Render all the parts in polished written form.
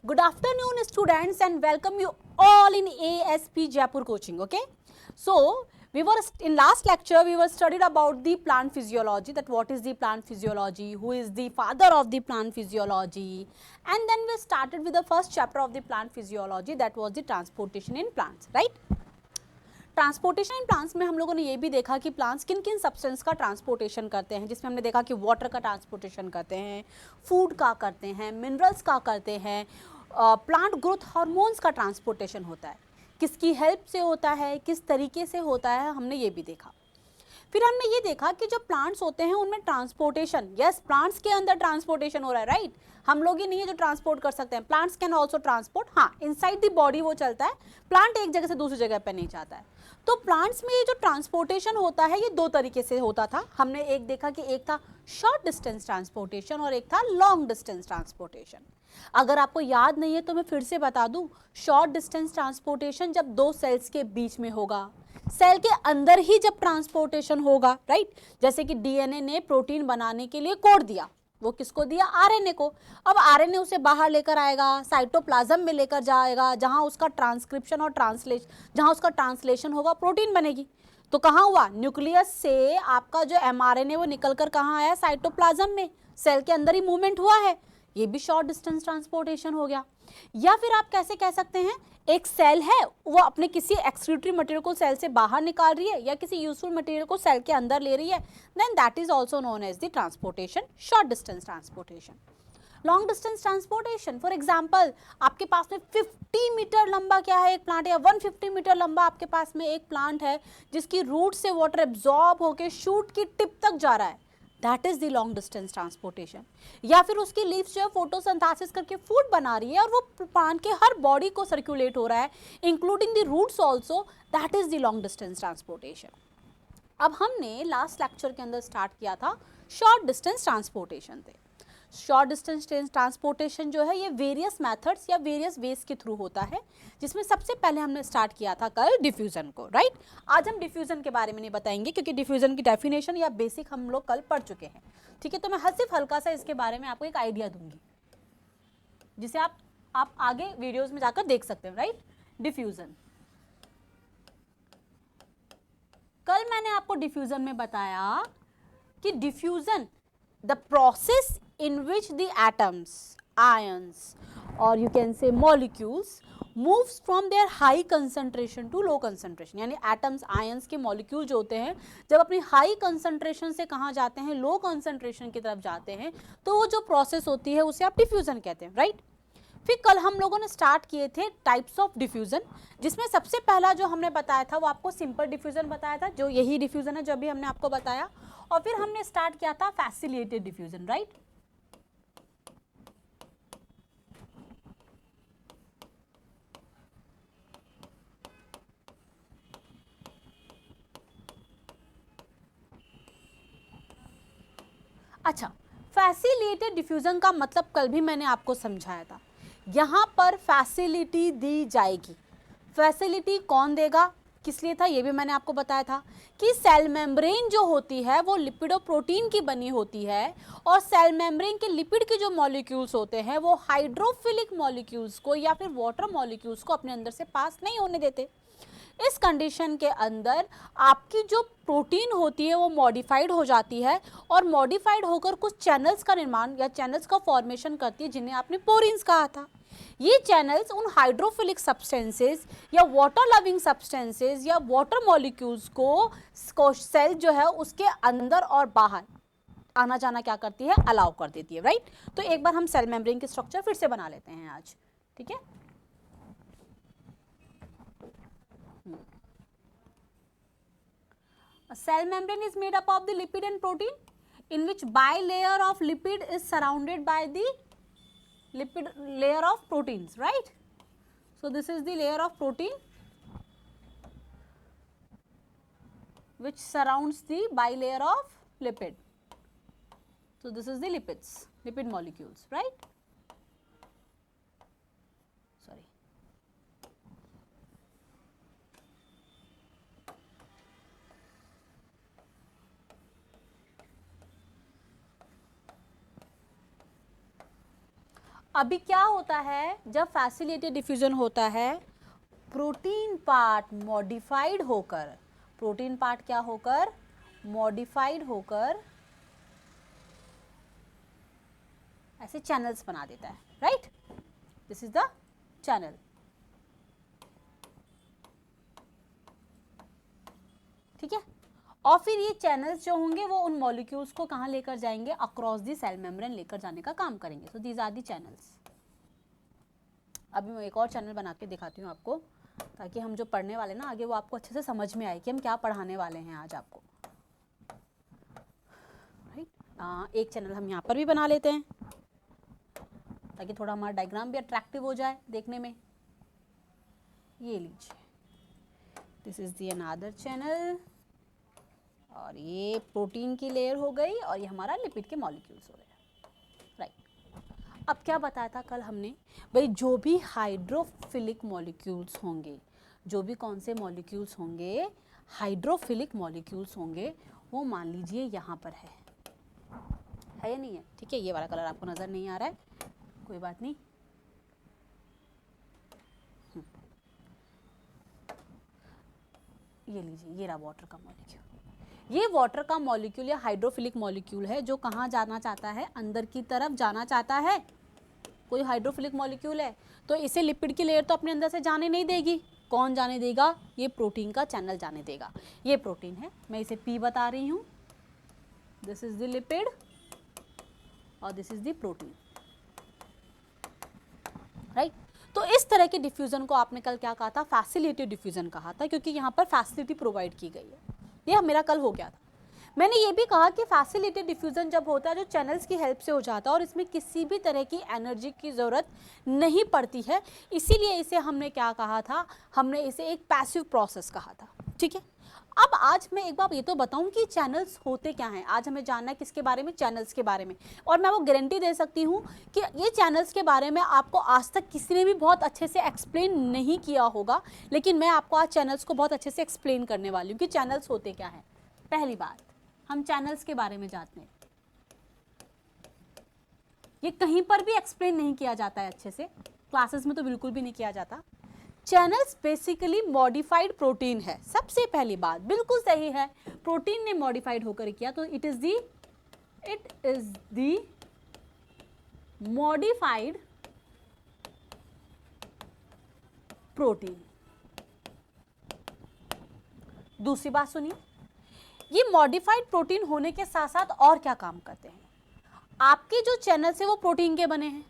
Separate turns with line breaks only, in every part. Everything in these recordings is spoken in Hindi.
Good afternoon, students, and welcome you all in ASP Jaipur coaching. Okay, so we were in last lecture we were studied about the plant physiology, that what is the plant physiology, who is the father of the plant physiology, and then we started with the first chapter of the plant physiology, that was the transportation in plants, right? Transportation in plants में हम लोगों ने ये भी देखा कि प्लांट्स किन किन सब्सटेंस का ट्रांसपोर्टेशन करते हैं, जिसमें हमने देखा कि वाटर का ट्रांसपोर्टेशन करते हैं, फूड का करते हैं, मिनरल्स का करते हैं, प्लांट ग्रोथ हार्मोन्स का ट्रांसपोर्टेशन होता है, किसकी हेल्प से होता है, किस तरीके से होता है, हमने ये भी देखा। फिर हमने ये देखा कि जो प्लांट्स होते हैं उनमें ट्रांसपोर्टेशन, यस प्लांट्स के अंदर ट्रांसपोर्टेशन हो रहा है, राइट? हम लोग ही नहीं है जो ट्रांसपोर्ट कर सकते हैं, प्लांट्स कैन ऑल्सो ट्रांसपोर्ट, हाँ इनसाइड द बॉडी वो चलता है, प्लांट एक जगह से दूसरी जगह पर नहीं जाता है। तो प्लांट्स में ये जो ट्रांसपोर्टेशन होता है ये दो तरीके से होता था। हमने एक देखा कि एक था शॉर्ट डिस्टेंस ट्रांसपोर्टेशन और एक था लॉन्ग डिस्टेंस ट्रांसपोर्टेशन। अगर आपको याद नहीं है तो मैं फिर से बता दूं, शॉर्ट डिस्टेंस ट्रांसपोर्टेशन जब दो सेल्स के बीच में होगा, सेल के अंदर ही जब ट्रांसपोर्टेशन होगा, राइट? जैसे कि डीएनए ने प्रोटीन बनाने के लिए कोड दिया, वो किसको दिया? आरएनए को। अब आरएनए उसे बाहर लेकर आएगा, साइटोप्लाज्म में लेकर जाएगा, जहां उसका ट्रांसक्रिप्शन और जहां उसका ट्रांसलेशन होगा, प्रोटीन बनेगी। तो कहाँ हुआ? न्यूक्लियस से आपका जो एमआरएनए वो निकलकर कहाँ आया? साइटोप्लाज्म में, सेल के अंदर ही मूवमेंट हुआ है, ये भी शॉर्ट डिस्टेंस ट्रांसपोर्टेशन हो गया। या फिर आप कैसे कह सकते हैं, एक सेल है वो अपने किसी एक्सक्रीटरी मटेरियल को सेल से बाहर निकाल रही है या किसी यूजफुल मटेरियल को सेल के अंदर ले रही है, then that is also known as the transportation, short distance transportation. Long distance transportation, for example आपके पास में 50 मीटर लंबा क्या है एक प्लांट, या 150 मीटर लंबा आपके पास में एक प्लांट है जिसकी रूट से वाटर एब्जॉर्ब होकर शूट की टिप तक जा रहा है, that is the long distance transportation. या फिर उसकी लीव्स जो है फोटोसिंथेसिस करके फूड बना रही है और वो प्लांट के हर बॉडी को सर्कुलेट हो रहा है, including the roots also, that is the long distance transportation. अब हमने लास्ट लेक्चर के अंदर स्टार्ट किया था शॉर्ट डिस्टेंस ट्रांसपोर्टेशन से। शॉर्ट डिस्टेंस ट्रांसपोर्टेशन जो है ये वेरियस मेथड्स या वेरियस वेज के थ्रू होता है, जिसमें सबसे पहले हमने स्टार्ट किया था कल डिफ्यूजन को, राइट? आज हम डिफ्यूजन के बारे में नहीं बताएंगे क्योंकि डिफ्यूजन की डेफिनेशन या बेसिक हम लोग कल पढ़ चुके हैं, ठीक है? तो मैं सिर्फ हल्का सा इसके बारे में आपको एक आइडिया दूंगी जिसे आप आगे वीडियोज में जाकर देख सकते हैं, राइट? डिफ्यूजन, कल मैंने आपको डिफ्यूजन में बताया कि diffusion the process in which the atoms, ions, or you can say molecules moves from their high concentration to low concentration, यानी atoms, ions के molecule जो होते हैं जब अपनी high concentration से कहाँ जाते हैं, low concentration की तरफ जाते हैं, तो वो जो process होती है उसे आप diffusion कहते हैं, right? फिर कल हम लोगों ने स्टार्ट किए थे टाइप्स ऑफ डिफ्यूजन, जिसमें सबसे पहला जो हमने बताया था वो आपको सिंपल डिफ्यूजन बताया था, जो यही डिफ्यूजन है जो अभी हमने आपको बताया, और फिर हमने स्टार्ट किया था फैसिलिटेटेड डिफ्यूजन, राइट? अच्छा, फैसिलिटेटेड डिफ्यूजन का मतलब कल भी मैंने आपको समझाया था, यहाँ पर फैसिलिटी दी जाएगी। फैसिलिटी कौन देगा, किस लिए था, ये भी मैंने आपको बताया था कि सेल मेम्ब्रेन जो होती है वो लिपिड और प्रोटीन की बनी होती है, और सेल मेम्ब्रेन के लिपिड के जो मॉलिक्यूल्स होते हैं वो हाइड्रोफिलिक मॉलिक्यूल्स को या फिर वाटर मॉलिक्यूल्स को अपने अंदर से पास नहीं होने देते। इस कंडीशन के अंदर आपकी जो प्रोटीन होती है वो मॉडिफाइड हो जाती है, और मॉडिफाइड होकर कुछ चैनल्स का निर्माण या चैनल्स का फॉर्मेशन करती है, जिन्हें आपने पोरिन्स कहा था। ये चैनल्स उन हाइड्रोफिलिक सब्सटेंसेस या वाटर लविंग सब्सटेंसेस या वाटर मॉलिक्यूल्स को सेल जो है उसके अंदर और बाहर आना जाना क्या करती है, अलाउ कर देती है, राइट? तो एक बार हम सेल मेम्ब्रेन की स्ट्रक्चर फिर से बना लेते हैं आज, ठीक है? A cell membrane is made up of the lipid and protein, in which bilayer of lipid is surrounded by the lipid layer of proteins, right? So this is the layer of protein which surrounds the bilayer of lipid. So this is the lipids, lipid molecules, right? Sorry. अभी क्या होता है जब फैसिलिटेटेड डिफ्यूजन होता है, प्रोटीन पार्ट मॉडिफाइड होकर, प्रोटीन पार्ट क्या होकर, मॉडिफाइड होकर ऐसे चैनल्स बना देता है, right, this is the channel. ठीक है, और फिर ये चैनल्स जो होंगे वो उन मॉलिक्यूल्स को कहाँ लेकर जाएंगे, अक्रॉस द सेल मेम्ब्रेन लेकर जाने का काम करेंगे। So these are the channels. अभी मैं एक और चैनल बना के दिखाती हूँ आपको, ताकि हम जो पढ़ने वाले ना आगे वो आपको अच्छे से समझ में आए कि हम क्या पढ़ाने वाले हैं आज आपको, राइट। एक चैनल हम यहाँ पर भी बना लेते हैं ताकि थोड़ा हमारा डायग्राम भी अट्रैक्टिव हो जाए देखने में। ये लीजिए, this is the another channel, और ये प्रोटीन की लेयर हो गई और ये हमारा लिपिड के मॉलिक्यूल्स हो गए, राइट। अब क्या बताया था कल हमने, भाई जो भी हाइड्रोफिलिक मॉलिक्यूल्स होंगे, जो भी कौन से मॉलिक्यूल्स होंगे, हाइड्रोफिलिक मॉलिक्यूल्स होंगे, वो मान लीजिए यहाँ पर है या नहीं है। ठीक है, ये वाला कलर आपको नजर नहीं आ रहा है, कोई बात नहीं। ये लीजिए, ये रहा वाटर का मॉलिक्यूल। ये वाटर का मॉलिक्यूल या हाइड्रोफिलिक मॉलिक्यूल है जो कहाँ जाना चाहता है, अंदर की तरफ जाना चाहता है। कोई हाइड्रोफिलिक मॉलिक्यूल है तो इसे लिपिड की लेयर तो अपने अंदर से जाने नहीं देगी। कौन जाने देगा, ये प्रोटीन का चैनल जाने देगा। ये प्रोटीन है, मैं इसे P बता रही हूँ, दिस इज द लिपिड और this is the protein, right. तो इस तरह के डिफ्यूजन को आपने कल क्या कहा था, फैसिलिटेटेड डिफ्यूजन कहा था, क्योंकि यहाँ पर फैसिलिटी प्रोवाइड की गई है। ये मेरा कल हो गया था। मैंने ये भी कहा कि फैसिलिटेटेड डिफ्यूजन जब होता है जो चैनल्स की हेल्प से हो जाता है और इसमें किसी भी तरह की एनर्जी की ज़रूरत नहीं पड़ती है, इसीलिए इसे हमने क्या कहा था, हमने इसे एक पैसिव प्रोसेस कहा था। ठीक है, अब आज मैं एक बार ये तो बताऊं कि चैनल्स होते क्या हैं। आज हमें जानना है किसके बारे में, चैनल्स के बारे में। और मैं वो गारंटी दे सकती हूँ कि ये चैनल्स के बारे में आपको आज तक किसी ने भी बहुत अच्छे से एक्सप्लेन नहीं किया होगा, लेकिन मैं आपको आज चैनल्स को बहुत अच्छे से एक्सप्लेन करने वाली हूँ कि चैनल्स होते क्या हैं। पहली बात, हम चैनल्स के बारे में जानते हैं, ये कहीं पर भी एक्सप्लेन नहीं किया जाता है अच्छे से, क्लासेस में तो बिल्कुल भी नहीं किया जाता। चैनल्स बेसिकली मॉडिफाइड प्रोटीन है। सबसे पहली बात बिल्कुल सही है, प्रोटीन ने मॉडिफाइड होकर किया, तो it is the modified protein. दूसरी बात सुनिए, ये मॉडिफाइड प्रोटीन होने के साथ साथ और क्या काम करते हैं। आपके जो चैनल्स है वो प्रोटीन के बने हैं।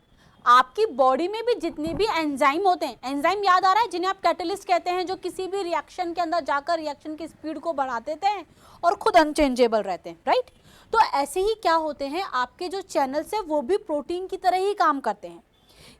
आपकी बॉडी में भी जितने भी एंजाइम होते हैं, एंजाइम याद आ रहा है, जिन्हें आप कैटलिस्ट कहते हैं, जो किसी भी रिएक्शन के अंदर जाकर रिएक्शन की स्पीड को बढ़ा देते हैं और खुद अनचेंजेबल रहते हैं, राइट। तो ऐसे ही क्या होते हैं, आपके जो चैनल्स है वो भी प्रोटीन की तरह ही काम करते हैं।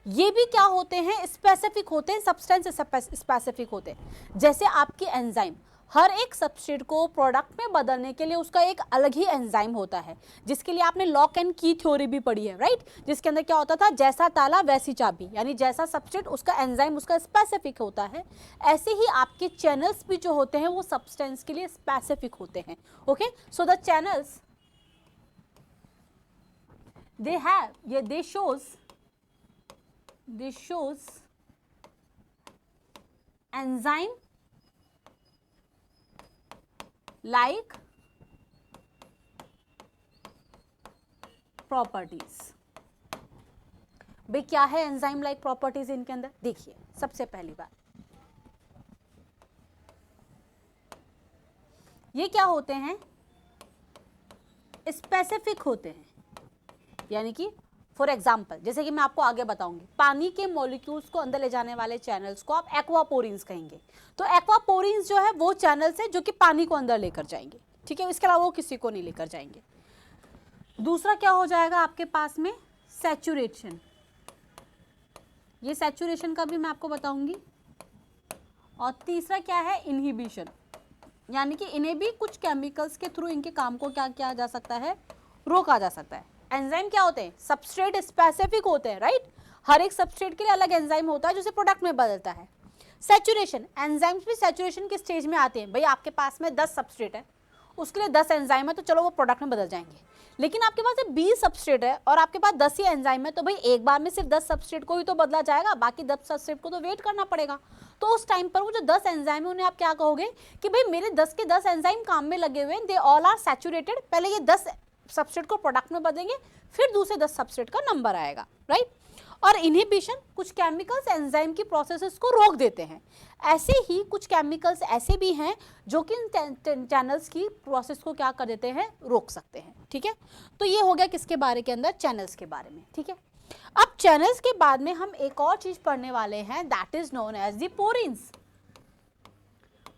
ये भी क्या होते हैं, स्पेसिफिक होते हैं, सब्सटेंस स्पेसिफिक होते हैं। जैसे आपकी एंजाइम, हर एक सबस्ट्रेट को प्रोडक्ट में बदलने के लिए उसका एक अलग ही एंजाइम होता है, जिसके लिए आपने लॉक एंड की थ्योरी भी पढ़ी है, राइट। जिसके अंदर क्या होता था, जैसा ताला वैसी चाबी, यानी जैसा सबस्ट्रेट उसका एंजाइम उसका स्पेसिफिक होता है। ऐसे ही आपके चैनल्स भी जो होते हैं वो सब्सटेंस के लिए स्पेसिफिक होते हैं। Okay, so the channels they shows enzyme like properties. भाई क्या है एंजाइम लाइक प्रॉपर्टीज इनके अंदर, देखिए सबसे पहली बात, ये क्या होते हैं, स्पेसिफिक होते हैं। यानी कि फॉर एग्जाम्पल, जैसे कि मैं आपको आगे बताऊंगी, पानी के मॉलिक्यूल्स को अंदर ले जाने वाले चैनल्स को आप एक्वापोरिन्स कहेंगे। तो एक्वापोरिन्स जो है वो चैनल्स है जो कि पानी को अंदर लेकर जाएंगे, ठीक है, इसके अलावा वो किसी को नहीं लेकर जाएंगे। दूसरा क्या हो जाएगा आपके पास में, सैचुरेशन। ये सैचुरेशन का भी मैं आपको बताऊंगी। और तीसरा क्या है, इनहिबिशन, यानी कि इन्हें भी कुछ केमिकल्स के थ्रू इनके काम को क्या किया जा सकता है, रोका जा सकता है। एंजाइम क्या होते हैं, सबस्ट्रेट स्पेसिफिक होते हैं, राइट। हर एक सबस्ट्रेट के लिए अलग एंजाइम होता है जो उसे प्रोडक्ट में बदलता है। सैचुरेशन, एंजाइम्स भी सैचुरेशन के स्टेज में आते हैं। भाई आपके पास में 10 सबस्ट्रेट है, उसके लिए 10 एंजाइम है, तो चलो वो प्रोडक्ट में बदल जाएंगे। लेकिन आपके पास 20 सबस्ट्रेट है और आपके पास 10 ही एंजाइम है, तो भाई एक बार में सिर्फ 10 सबस्ट्रेट को ही तो बदला जाएगा, बाकी 10 सबस्ट्रेट को तो वेट करना पड़ेगा। तो उस टाइम पर वो जो 10 एंजाइम है उन्हें आप क्या कहोगे कि भाई मेरे 10 के 10 एंजाइम काम में लगे हुए हैं, दे ऑल आर सैचुरेटेड। पहले ये 10 सबस्ट्रेट को प्रोडक्ट में बदलेंगे, फिर दूसरे 10 सबस्ट्रेट का नंबर आएगा, राइट। और इनहिबिशन, कुछ केमिकल्स एंजाइम की प्रोसेसेस को रोक देते हैं। ऐसे ही कुछ केमिकल्स ऐसे भी हैं जो कि इन चैनल्स की प्रोसेस को क्या कर देते हैं, रोक सकते हैं, ठीक है। तो ये हो गया किसके बारे के अंदर, चैनल्स के बारे में, ठीक है। अब चैनल्स के बाद में हम एक और चीज पढ़ने वाले हैं, that is known as the porins.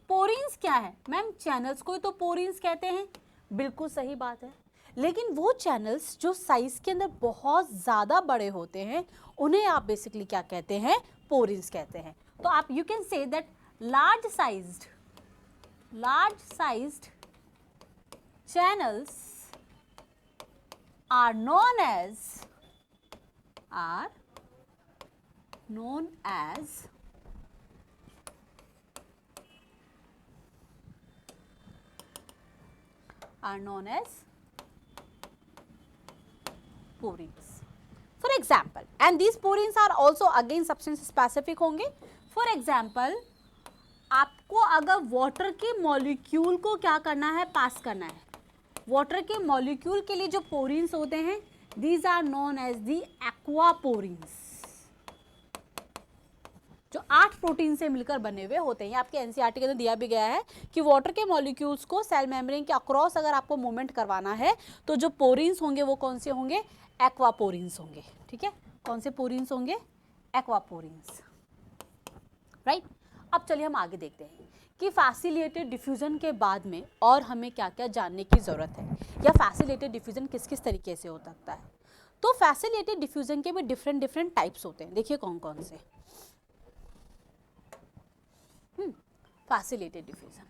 Porins क्या है मैम, चैनल्स को तो पोरिन्स कहते हैं, बिल्कुल सही बात है। लेकिन वो चैनल्स जो साइज के अंदर बहुत ज़्यादा बड़े होते हैं उन्हें आप बेसिकली क्या कहते हैं, पोरिन्स कहते हैं। तो आप you can say that large sized channels are known as porins. For example, and these porins are also again substance specific होंगे. For example, आपको अगर वाटर के मॉलिक्यूल को क्या करना है, पास करना है, वाटर के मॉलिक्यूल के लिए जो पोरिन्स होते हैं, these are known as the aquaporins, जो 8 प्रोटीन से मिलकर बने हुए होते हैं। आपके एनसीईआरटी के अंदर दिया भी गया है कि वाटर के मॉलिक्यूल्स को सेल मेम्ब्रेन के अक्रॉस अगर आपको मूवमेंट करवाना है तो जो पोरिन्स होंगे वो कौन से होंगे, एक्वापोरिन्स होंगे, ठीक है। कौन से पोरिन्स होंगे, एक्वापोरिन्स, राइट। अब चलिए हम आगे देखते हैं कि फैसिलिटेटेड डिफ्यूजन के बाद में और हमें क्या क्या जानने की ज़रूरत है, या फैसिलिटेटेड डिफ्यूजन किस किस तरीके से हो सकता है। तो फैसिलिटेटेड डिफ्यूजन के भी डिफरेंट टाइप्स होते हैं, देखिए कौन कौन से। फैसिलिटेटेड डिफ्यूजन,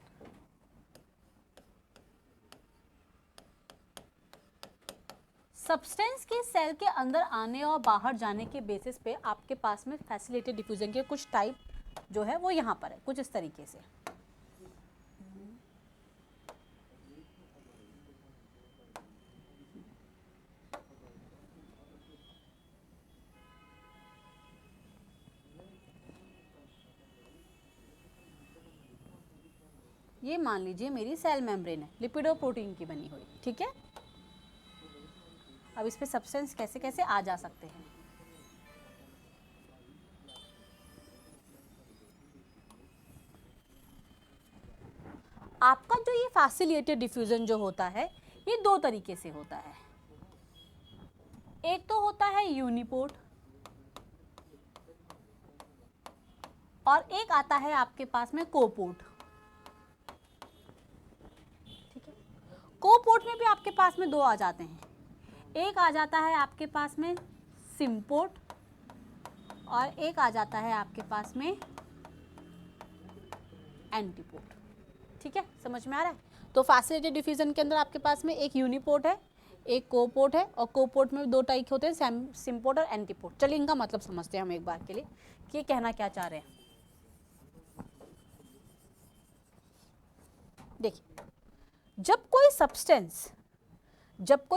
सब्सटेंस के सेल के अंदर आने और बाहर जाने के बेसिस पे आपके पास में फैसिलिटेटेड डिफ्यूजन के कुछ टाइप जो है वो यहाँ पर है, कुछ इस तरीके से। ये मान लीजिए मेरी सेल मेम्ब्रेन है, लिपिडोप्रोटीन की बनी हुई, ठीक है। अब इस पे सब्सटेंस कैसे कैसे आ जा सकते हैं। आपका जो ये फैसिलिटेटेड डिफ्यूजन जो होता है ये दो तरीके से होता है। एक तो होता है यूनिपोर्ट और एक आता है आपके पास में कोपोर्ट, ठीक है। कोपोर्ट में भी आपके पास में दो आ जाते हैं, एक आ जाता है आपके पास में सिम्पोर्ट और एक आ जाता है आपके पास में एंटीपोर्ट, ठीक है। समझ में आ रहा है। तो फैसिलिटेटेड डिफ्यूजन के अंदर आपके पास में एक यूनिपोर्ट है, एक कोपोर्ट है, और कोपोर्ट में दो टाइप होते हैं, सिम्पोर्ट और एंटीपोर्ट। चलिए इनका मतलब समझते हैं हम एक बार के लिए कि ये कहना क्या चाह रहे हैं। देखिए, जब कोई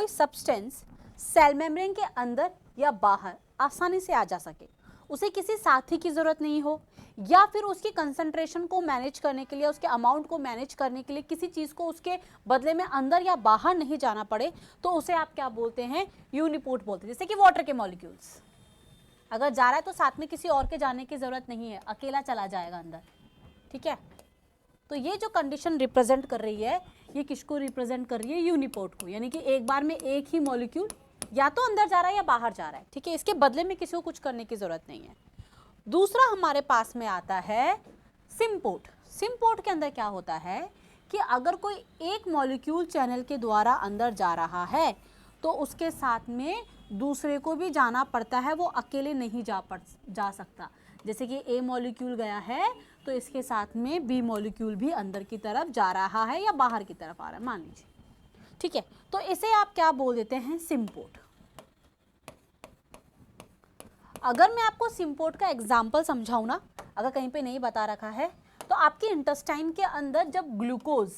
सब्सटेंस सेल मेम्ब्रेन के अंदर या बाहर आसानी से आ जा सके, उसे किसी साथी की ज़रूरत नहीं हो, या फिर उसकी कंसंट्रेशन को मैनेज करने के लिए, उसके अमाउंट को मैनेज करने के लिए किसी चीज़ को उसके बदले में अंदर या बाहर नहीं जाना पड़े, तो उसे आप क्या बोलते हैं, यूनिपोर्ट बोलते हैं। जैसे कि वाटर के मॉलिक्यूल्स अगर जा रहा है तो साथ में किसी और के जाने की ज़रूरत नहीं है, अकेला चला जाएगा अंदर, ठीक है। तो ये जो कंडीशन रिप्रेजेंट कर रही है, ये किसको रिप्रेजेंट कर रही है, यूनिपोर्ट को, यानी कि एक बार में एक ही मॉलिक्यूल या तो अंदर जा रहा है या बाहर जा रहा है, ठीक है। इसके बदले में किसी को कुछ करने की ज़रूरत नहीं है। दूसरा हमारे पास में आता है सिम्पोर्ट। सिम्पोर्ट के अंदर क्या होता है कि अगर कोई एक मॉलिक्यूल चैनल के द्वारा अंदर जा रहा है तो उसके साथ में दूसरे को भी जाना पड़ता है, वो अकेले नहीं जा सकता। जैसे कि ए मॉलिक्यूल गया है तो इसके साथ में बी मॉलिक्यूल भी अंदर की तरफ जा रहा है या बाहर की तरफ आ रहा है, मान लीजिए, ठीक है। तो इसे आप क्या बोल देते हैं, सिम्पोर्ट। अगर मैं आपको सिम्पोर्ट का एग्जाम्पल समझाऊं ना, अगर कहीं पे नहीं बता रखा है, तो आपके इंटेस्टाइन के अंदर जब ग्लूकोज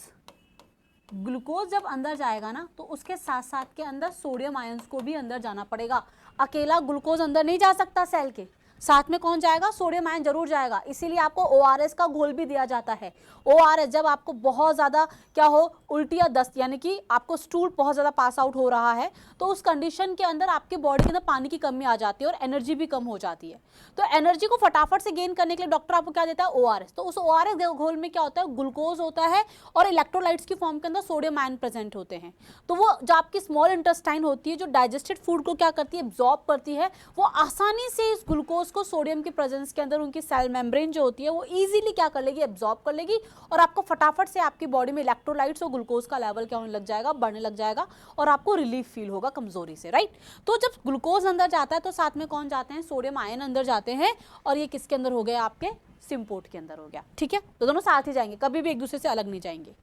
ग्लूकोज जब अंदर जाएगा ना तो उसके साथ साथ के अंदर सोडियम आयंस को भी अंदर जाना पड़ेगा। अकेला ग्लूकोज अंदर नहीं जा सकता सेल के, साथ में कौन जाएगा, सोडियम आयन जरूर जाएगा। इसीलिए आपको ORS का घोल भी दिया जाता है। ORS जब आपको बहुत ज़्यादा क्या हो, उल्टी या दस्त, यानी कि आपको स्टूल बहुत ज़्यादा पास आउट हो रहा है, तो उस कंडीशन के अंदर आपके बॉडी के अंदर पानी की कमी आ जाती है और एनर्जी भी कम हो जाती है। तो एनर्जी को फटाफट से गेन करने के लिए डॉक्टर आपको क्या देता है, ORS। तो उस ORS घोल में क्या होता है, ग्लूकोज होता है और इलेक्ट्रोलाइट्स की फॉर्म के अंदर सोडियम आयन प्रेजेंट होते हैं। तो वो जो आपकी स्मॉल इंटेस्टाइन होती है, जो डाइजेस्टेड फूड को क्या करती है, एब्जॉर्ब करती है, वो आसानी से इस ग्लूकोज को सोडियम की प्रेजेंस के अंदर उनकी सेल मेम्ब्रेन जो होती है वो इजीली क्या कर लेगी, एब्जॉर्ब कर लेगी, और आपको फटाफट से आपकी बॉडी में इलेक्ट्रोलाइट्स और ग्लूकोज का लेवल क्या होने लग जाएगा, बढ़ने लग जाएगा, और आपको रिलीफ फील होगा कमजोरी से, राइट। तो जब ग्लूकोज अंदर जाता है तो साथ में कौन जाते हैं, सोडियम आयन अंदर जाते हैं, और ये किसके अंदर हो गया, आपके सिम्पोर्ट के अंदर हो गया, ठीक है। तो दोनों साथ ही जाएंगे, कभी भी एक दूसरे से अलग नहीं जाएंगे।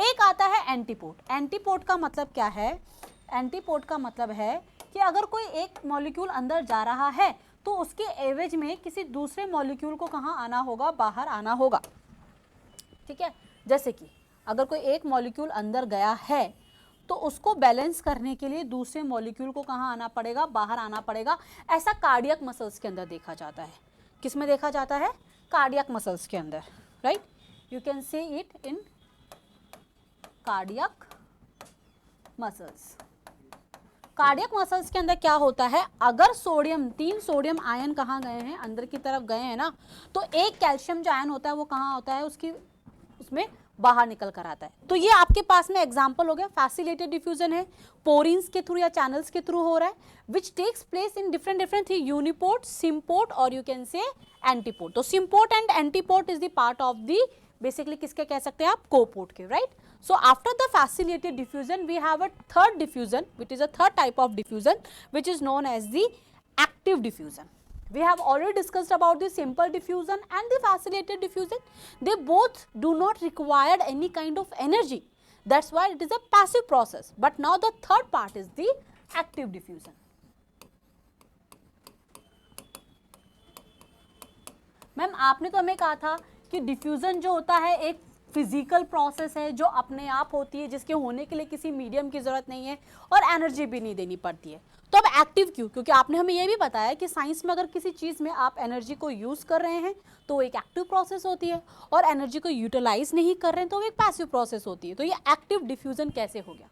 एक आता है एंटीपोर्ट। एंटीपोर्ट का मतलब क्या है, एंटीपोर्ट का मतलब है कि अगर कोई एक मॉलिक्यूल अंदर जा रहा है तो उसके एवज में किसी दूसरे मॉलिक्यूल को कहाँ आना होगा, बाहर आना होगा, ठीक है। जैसे कि अगर कोई एक मॉलिक्यूल अंदर गया है तो उसको बैलेंस करने के लिए दूसरे मॉलिक्यूल को कहाँ आना पड़ेगा, बाहर आना पड़ेगा। ऐसा कार्डियक मसल्स के अंदर देखा जाता है। किस में देखा जाता है, कार्डियक मसल्स के अंदर, right. You can see it in cardiac muscles. Cardiac muscles के अंदर क्या होता है, अगर सोडियम, 3 सोडियम आयन कहाँ गए हैं, अंदर की तरफ गए हैं ना, तो एक कैल्शियम जो आयन होता है वो कहाँ होता है, उसमें बाहर निकल कर आता है। तो ये आपके पास में एग्जांपल हो गया, फैसिलिटेटेड डिफ्यूजन है, पोरिन्स के थ्रू या चैनल्स के थ्रू हो रहा है, which takes place in different three, uniport, symport और यू कैन से एंटीपोर्ट। तो symport and antiport is the part of the, basically किसके कह सकते हैं आप, कोपोर्ट के, right. So after the facilitated diffusion we have a third diffusion, which is a third type of diffusion, which is known as the active diffusion. We have already discussed about the simple diffusion and the facilitated diffusion. They both do not require any kind of energy. That's why it is a passive process. But now the third part is the active diffusion. Ma'am आपने तो हमें कहा था कि डिफ्यूजन जो होता है एक फिजिकल प्रोसेस है जो अपने आप होती है, जिसके होने के लिए किसी मीडियम की जरूरत नहीं है और एनर्जी भी नहीं देनी पड़ती है। तो अब एक्टिव क्यों, क्योंकि आपने हमें ये भी बताया कि साइंस में अगर किसी चीज़ में आप एनर्जी को यूज़ कर रहे हैं तो वो एक एक्टिव प्रोसेस होती है, और एनर्जी को यूटिलाइज नहीं कर रहे हैं तो वो एक पैसिव प्रोसेस होती है। तो ये एक्टिव डिफ्यूजन कैसे हो गया,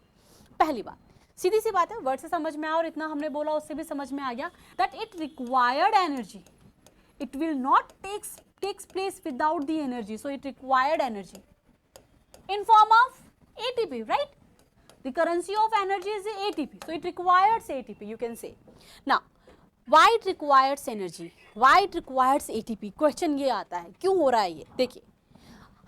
पहली बात सीधी सी बात है, वर्ड से समझ में आया और इतना हमने बोला उससे भी समझ में आ गया, that it required energy, it will not takes place without the energy, so it required energy in form of ATP, right? The currency of energy is the ATP, so it requires ATP, you can say. Now why it requires energy, why it requires ATP, question ये आता है क्यों हो रहा है ये। देखिए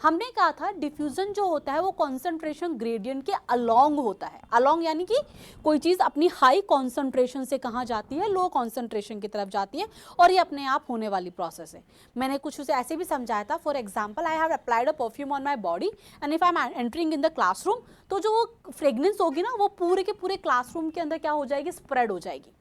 हमने कहा था डिफ्यूजन जो होता है वो कॉन्सेंट्रेशन ग्रेडियंट के अलोंग होता है। अलोंग यानी कि कोई चीज़ अपनी हाई कॉन्सेंट्रेशन से कहाँ जाती है, लो कॉन्सेंट्रेशन की तरफ जाती है, और ये अपने आप होने वाली प्रोसेस है। मैंने कुछ उसे ऐसे भी समझाया था, for example I have applied a perfume on my body and if I am entering in the classroom, तो जो वो फ्रेगनेंस होगी ना वो पूरे के पूरे क्लासरूम के अंदर क्या हो जाएगी, स्प्रेड हो जाएगी।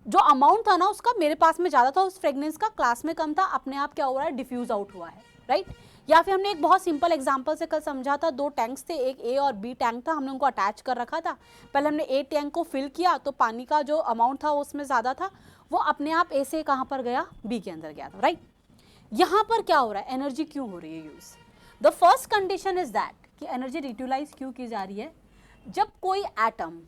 जो अमाउंट था ना उसका मेरे पास में ज़्यादा था, उस फ्रेगनेंस का क्लास में कम था, अपने आप क्या हो रहा है, डिफ्यूज आउट हुआ है, राइट। या फिर हमने एक बहुत सिंपल एग्जांपल से कल समझा था, 2 टैंक्स थे, एक ए और बी टैंक था, हमने उनको अटैच कर रखा था। पहले हमने ए टैंक को फिल किया तो पानी का जो अमाउंट था उसमें ज़्यादा था, वो अपने आप ए से कहाँ पर गया, बी के अंदर गया था, राइट। यहाँ पर क्या हो रहा है, एनर्जी क्यों हो रही है use. The first condition is that कि एनर्जी यूटिलाइज क्यों की जा रही है, जब कोई एटम,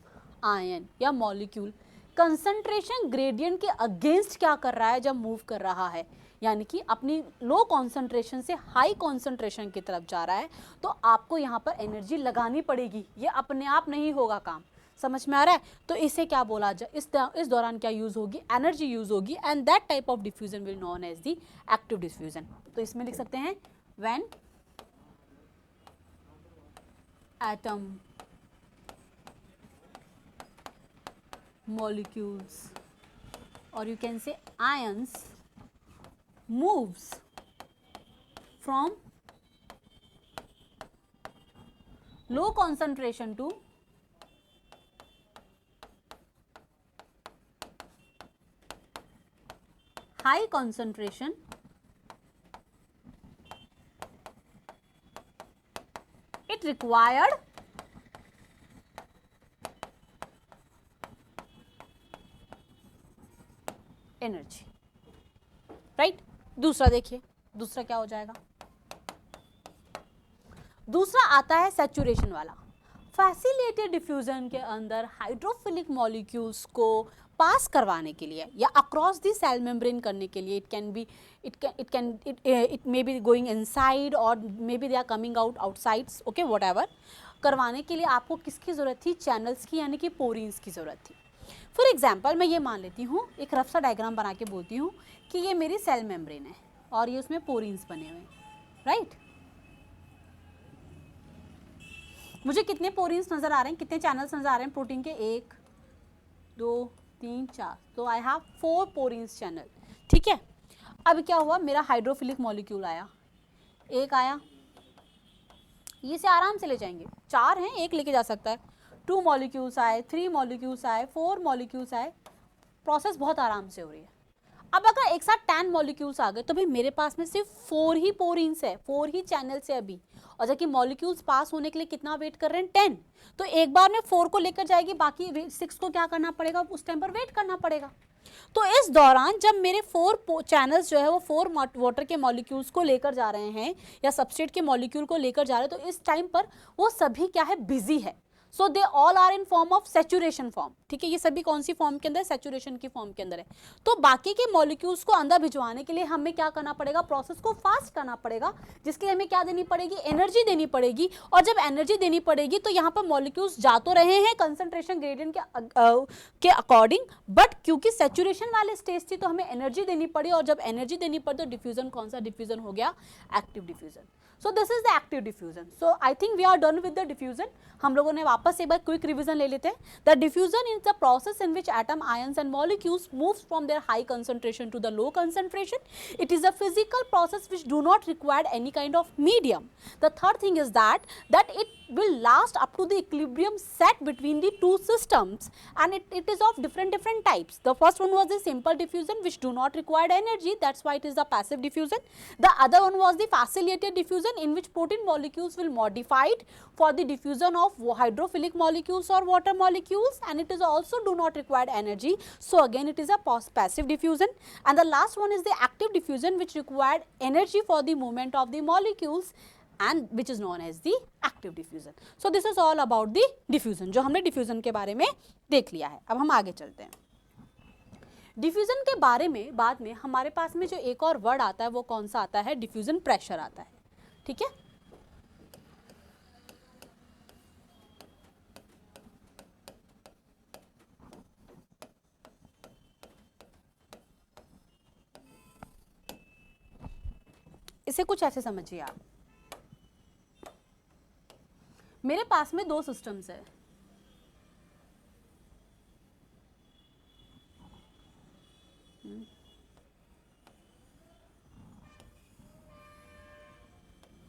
आयन या मॉलिक्यूल कंसंट्रेशन ग्रेडियंट के अगेंस्ट क्या कर रहा है, जब मूव कर रहा है, यानी कि अपनी लो कॉन्सेंट्रेशन से हाई कॉन्सेंट्रेशन की तरफ जा रहा है, तो आपको यहाँ पर एनर्जी लगानी पड़ेगी, ये अपने आप नहीं होगा काम। समझ में आ रहा है। तो इसे क्या बोला जाए, इस दौरान क्या यूज होगी, एनर्जी यूज होगी, and that type of diffusion will known as the active diffusion. तो इसमें लिख सकते हैं when atom, molecules, or you can say ions, moves from low concentration to high concentration, it required energy, right. दूसरा देखिए, दूसरा क्या हो जाएगा, दूसरा आता है सैचुरेशन वाला। फैसिलिटेटेड डिफ्यूजन के अंदर हाइड्रोफिलिक मॉलिक्यूल्स को पास करवाने के लिए या अक्रॉस दी सेल मेम्ब्रेन करने के लिए, it may be going inside और may be they are coming out outsides, okay whatever, करवाने के लिए आपको किसकी ज़रूरत थी, चैनल्स की, यानी कि पोरीन्स की ज़रूरत थी। फॉर एग्जाम्पल मैं ये मान लेती हूँ, एक रफ सा डायग्राम बना के बोलती हूँ कि ये मेरी सेल मेम्ब्रेन है और ये उसमें पोरीन्स बने हुए हैं, राइट। मुझे कितने पोरीन्स नजर आ रहे हैं, कितने चैनल्स नजर आ रहे हैं प्रोटीन के, 1 2 3 4, तो आई हैव 4 पोरीन्स चैनल, ठीक है। अब क्या हुआ, मेरा हाइड्रोफिलिक मॉलिक्यूल आया, एक आया, ये से आराम से ले जाएंगे, 4 हैं, एक लेके जा सकता है, 2 मॉलिक्यूल्स आए, 3 मॉलिक्यूल्स आए, 4 मॉलिक्यूल्स आए, प्रोसेस बहुत आराम से हो रही है। अब अगर एक साथ 10 मॉलिक्यूल्स आ गए तो भाई मेरे पास में सिर्फ 4 ही पोरीन्स है, 4 ही चैनल्स है अभी, और जबकि मॉलिक्यूल्स पास होने के लिए कितना वेट कर रहे हैं, 10, तो एक बार में 4 को लेकर जाएगी, बाकी 6 को क्या करना पड़ेगा, उस टाइम पर वेट करना पड़ेगा। तो इस दौरान जब मेरे 4 चैनल्स जो है वो 4 वाटर के मॉलिक्यूल्स को लेकर जा रहे हैं या सबस्ट्रेट के मॉलिक्यूल को लेकर जा रहे हैं, तो इस टाइम पर वो सभी क्या है, बिजी है। So they all are in form of saturation form, ठीक है। ये सभी कौन सी फॉर्म के अंदर, सैचुरेशन की फॉर्म के अंदर है। तो बाकी के मॉलिक्यूल्स को अंदर भिजवाने के लिए हमें क्या करना पड़ेगा, प्रोसेस को फास्ट करना पड़ेगा, जिसके लिए हमें क्या देनी पड़ेगी, एनर्जी देनी पड़ेगी। और जब एनर्जी देनी पड़ेगी तो यहाँ पर मॉलिक्यूल्स जा तो रहे हैं कंसंट्रेशन ग्रेडियंट के अकॉर्डिंग, बट क्योंकि सैचुरेशन वाले स्टेज थी तो हमें एनर्जी देनी पड़ी, और जब एनर्जी देनी पड़ी तो डिफ्यूजन कौन सा डिफ्यूजन हो गया, active diffusion. So this is the active diffusion. So I think we are done with the diffusion. हम लोगों ने वापस एक बार क्विक रिवीजन ले लेते हैं. The diffusion is the process in which atom, ions and molecules moves from their high concentration to the low concentration. It is a physical process which do not require any kind of medium. The third thing is that it will last up to the equilibrium set between the two systems, and it is of different types. The first one was the simple diffusion which do not require energy, that's why it is the passive diffusion. The other one was the facilitated diffusion in which protein molecules will modified for the diffusion of hydrophilic molecules or water molecules, and it is also do not require energy, so again it is a passive diffusion. And the last one is the active diffusion which required energy for the movement of the molecules, and which is known as the active diffusion. So this is all about the diffusion, जो हमने diffusion के बारे में देख लिया है। अब हम आगे चलते हैं। डिफ्यूजन के बारे में बाद में हमारे पास में जो एक और वर्ड आता है वो कौन सा आता है, डिफ्यूजन प्रेशर आता है, ठीक है। इसे कुछ ऐसे समझिए आप, मेरे पास में 2 सिस्टम्स है,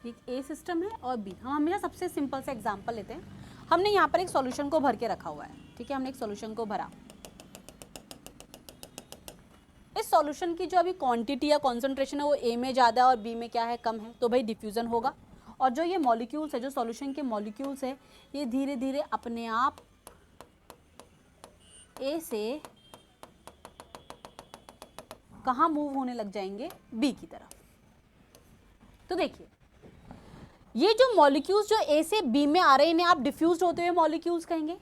एक ए सिस्टम है और बी। हम हमेशा सबसे सिंपल से एग्जांपल लेते हैं। हमने यहाँ पर एक सॉल्यूशन को भर के रखा हुआ है, ठीक है, हमने एक सॉल्यूशन को भरा। इस सॉल्यूशन की जो अभी क्वांटिटी या कॉन्सेंट्रेशन है वो ए में ज़्यादा है और बी में क्या है, कम है, तो भाई डिफ्यूजन होगा। और जो ये मॉलिक्यूल्स है, जो सॉल्यूशन के मॉलिक्यूल्स है, ये धीरे धीरे अपने आप ए से कहाँ मूव होने लग जाएंगे, बी की तरफ। तो देखिए ये जो मॉलिक्यूल्स जो ए से बी में आ रहे हैं इन्हें आप डिफ्यूज होते हुए मॉलिक्यूल्स कहेंगे।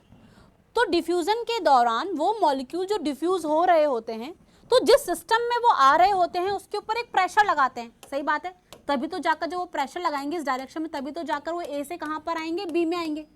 तो डिफ्यूजन के दौरान वो मॉलिक्यूल जो डिफ्यूज हो रहे होते हैं, तो जिस सिस्टम में वो आ रहे होते हैं उसके ऊपर एक प्रेशर लगाते हैं, सही बात है, तभी तो जाकर जब वो प्रेशर लगाएंगे इस डायरेक्शन में, तभी तो जाकर वो ए से कहाँ पर आएंगे, बी में आएंगे।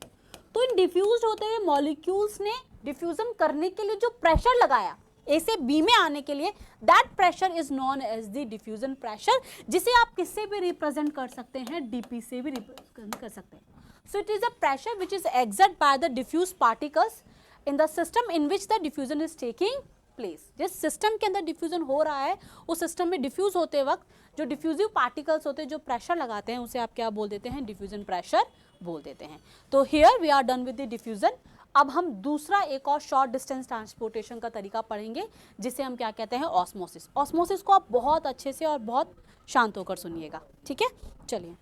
तो इन डिफ्यूज होते हुए मॉलिक्यूल्स ने डिफ्यूजन करने के लिए जो प्रेशर लगाया ए से बी में आने के लिए, that pressure is known as the diffusion pressure, जिसे आप किससे भी रिप्रेजेंट कर सकते हैं, डीपी से भी रिप्रेजेंट कर सकते हैं। So it is a pressure which is exert by the diffuse particles in the system in which the diffusion is taking place. जिस सिस्टम के अंदर डिफ्यूजन हो रहा है उस सिस्टम में डिफ्यूज होते वक्त जो डिफ्यूजिव पार्टिकल्स होते हैं, जो प्रेशर लगाते हैं, उसे आप क्या बोल देते हैं, डिफ्यूजन प्रेशर बोल देते हैं। तो here we are done with the diffusion. अब हम दूसरा एक और शॉर्ट डिस्टेंस ट्रांसपोर्टेशन का तरीका पढ़ेंगे, जिसे हम क्या कहते हैं, ऑस्मोसिस। ऑस्मोसिस को आप बहुत अच्छे से और बहुत शांत होकर सुनिएगा, ठीक है, चलिए।